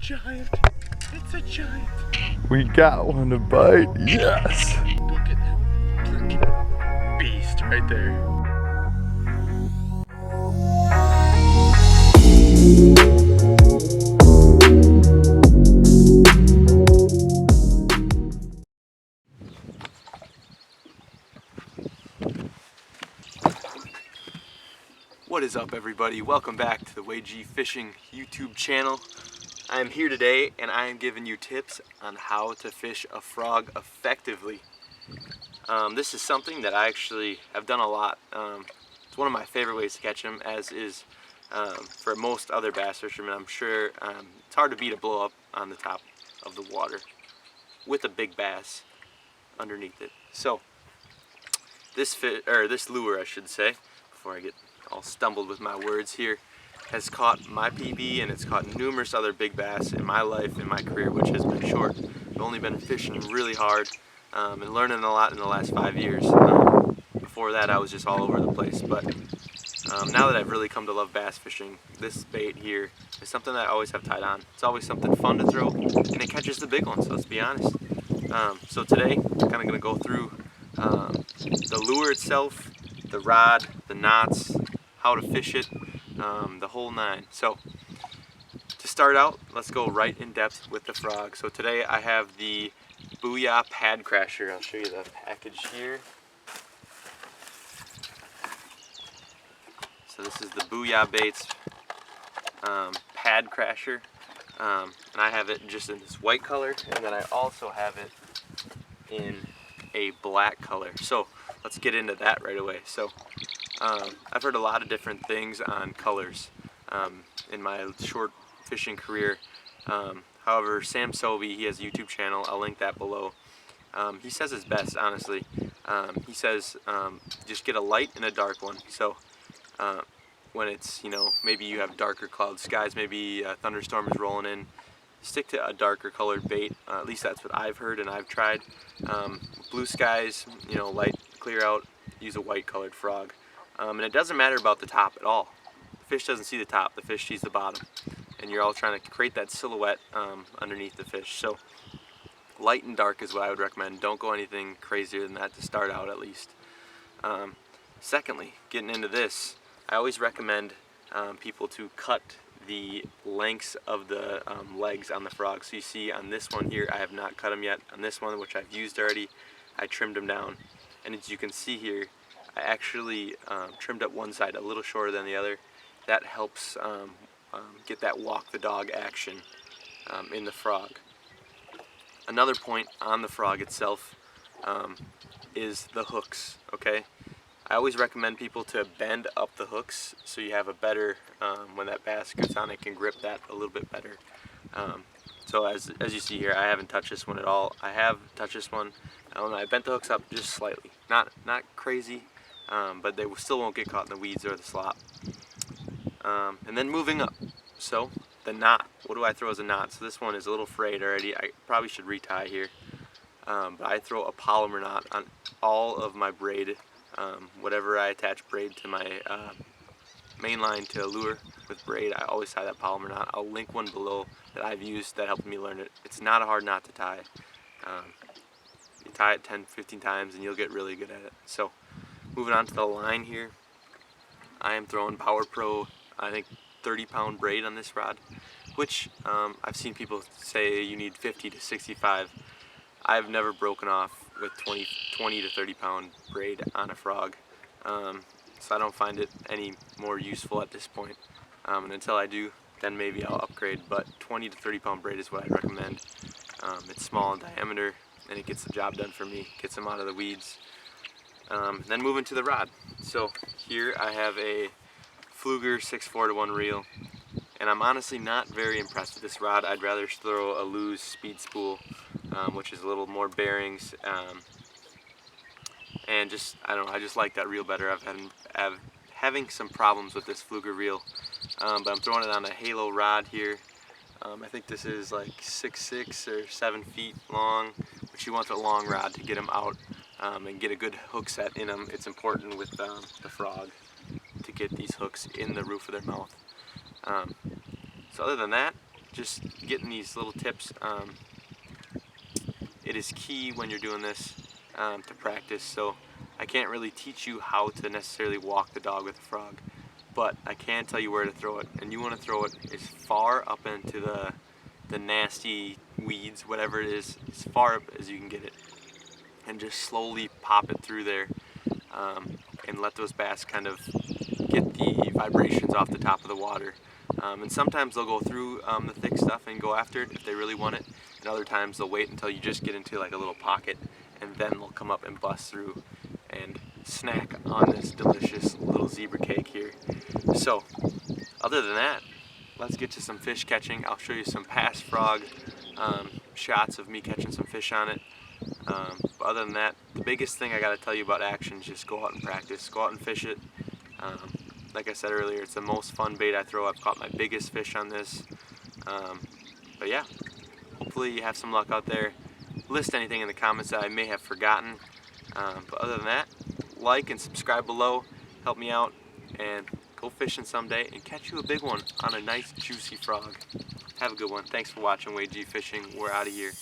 giant. It's a giant. We got one to bite. Yes. Look at that freaking beast right there. What is up, everybody? Welcome back to the Largie Fishing YouTube channel. I am here today and I am giving you tips on how to fish a frog effectively. This is something that I actually have done a lot. It's one of my favorite ways to catch them, as is for most other bass fishermen. I'm sure it's hard to beat a blow up on the top of the water with a big bass underneath it. So this lure, I should say, before I get all stumbled with my words here, has caught my PB and it's caught numerous other big bass in my life, in my career, which has been short. I've only been fishing really hard and learning a lot in the last 5 years. Before that I was just all over the place, but now that I've really come to love bass fishing, this bait here is something that I always have tied on. It's always something fun to throw and it catches the big ones, let's be honest. So today I'm kind of going to go through the lure itself, the rod, the knots, how to fish it, the whole nine. So to start out, let's go right in depth with the frog. So today I have the Booyah Pad Crasher. I'll show you the package here. So this is the Booyah Baits Pad Crasher, and I have it just in this white color, and then I also have it in a black color. So let's get into that right away. So I've heard a lot of different things on colors in my short fishing career. However, Sam Sobi, he has a YouTube channel, I'll link that below. He says it's best, honestly. He says just get a light and a dark one. So when it's, maybe you have darker cloud skies, maybe a thunderstorm is rolling in, stick to a darker colored bait. At least that's what I've heard and I've tried. Blue skies, light, clear out, use a white colored frog. And it doesn't matter about the top at all. The fish doesn't see the top, the fish sees the bottom. And you're all trying to create that silhouette underneath the fish. So light and dark is what I would recommend. Don't go anything crazier than that to start out, at least. Secondly, getting into this, I always recommend people to cut the lengths of the legs on the frog. So you see on this one here, I have not cut them yet. On this one, which I've used already, I trimmed them down. And as you can see here, I actually trimmed up one side a little shorter than the other. That helps get that walk the dog action in the frog. Another point on the frog itself is the hooks, okay? I always recommend people to bend up the hooks so you have a better, when that bass gets on, it can grip that a little bit better. So as you see here, I haven't touched this one at all. I have touched this one. I bent the hooks up just slightly, not crazy, but they still won't get caught in the weeds or the slop. And then moving up, so the knot. What do I throw as a knot? So this one is a little frayed already. I probably should retie here, but I throw a Palomar knot on all of my braid. Whatever I attach braid to my main line to a lure with braid, I always tie that Palomar knot. I'll link one below that I've used that helped me learn it. It's not a hard knot to tie. You tie it 10-15 times and you'll get really good at it. So moving on to the line here, I am throwing Power Pro, I think 30-pound braid on this rod, which I've seen people say you need 50 to 65. I've never broken off with 20 to 30-pound braid on a frog, so I don't find it any more useful at this point. And until I do, then maybe I'll upgrade, but 20 to 30-pound braid is what I recommend. It's small in diameter and it gets the job done for me, gets them out of the weeds. Then moving to the rod. So here I have a Fluger 6-4-1 reel, and I'm honestly not very impressed with this rod. I'd rather throw a Lew's speed spool, which is a little more bearings, and just, I don't know, I just like that reel better. I've having some problems with this Fluger reel, but I'm throwing it on a Halo rod here. I think this is like 6'6" or 7 feet long, but you want the long rod to get them out and get a good hook set in them. It's important with the frog to get these hooks in the roof of their mouth. So other than that, just getting these little tips. It is key when you're doing this to practice. So I can't really teach you how to necessarily walk the dog with a frog, but I can tell you where to throw it, and you want to throw it as far up into the nasty weeds, whatever it is, as far up as you can get it, and just slowly pop it through there, and let those bass kind of get the vibrations off the top of the water. And sometimes they'll go through the thick stuff and go after it if they really want it, and other times they'll wait until you just get into like a little pocket, and then they'll come up and bust through and snack on this delicious little zebra cake here. So other than that, let's get to some fish catching. I'll show you some past frog shots of me catching some fish on it. But other than that, the biggest thing I got to tell you about action is just go out and practice. Go out and fish it. Like I said earlier, it's the most fun bait I throw. I've caught my biggest fish on this. But yeah, hopefully you have some luck out there. List anything in the comments that I may have forgotten. But other than that, like and subscribe below. Help me out. And go fishing someday and catch you a big one on a nice juicy frog. Have a good one. Thanks for watching Wade G Fishing. We're out of here.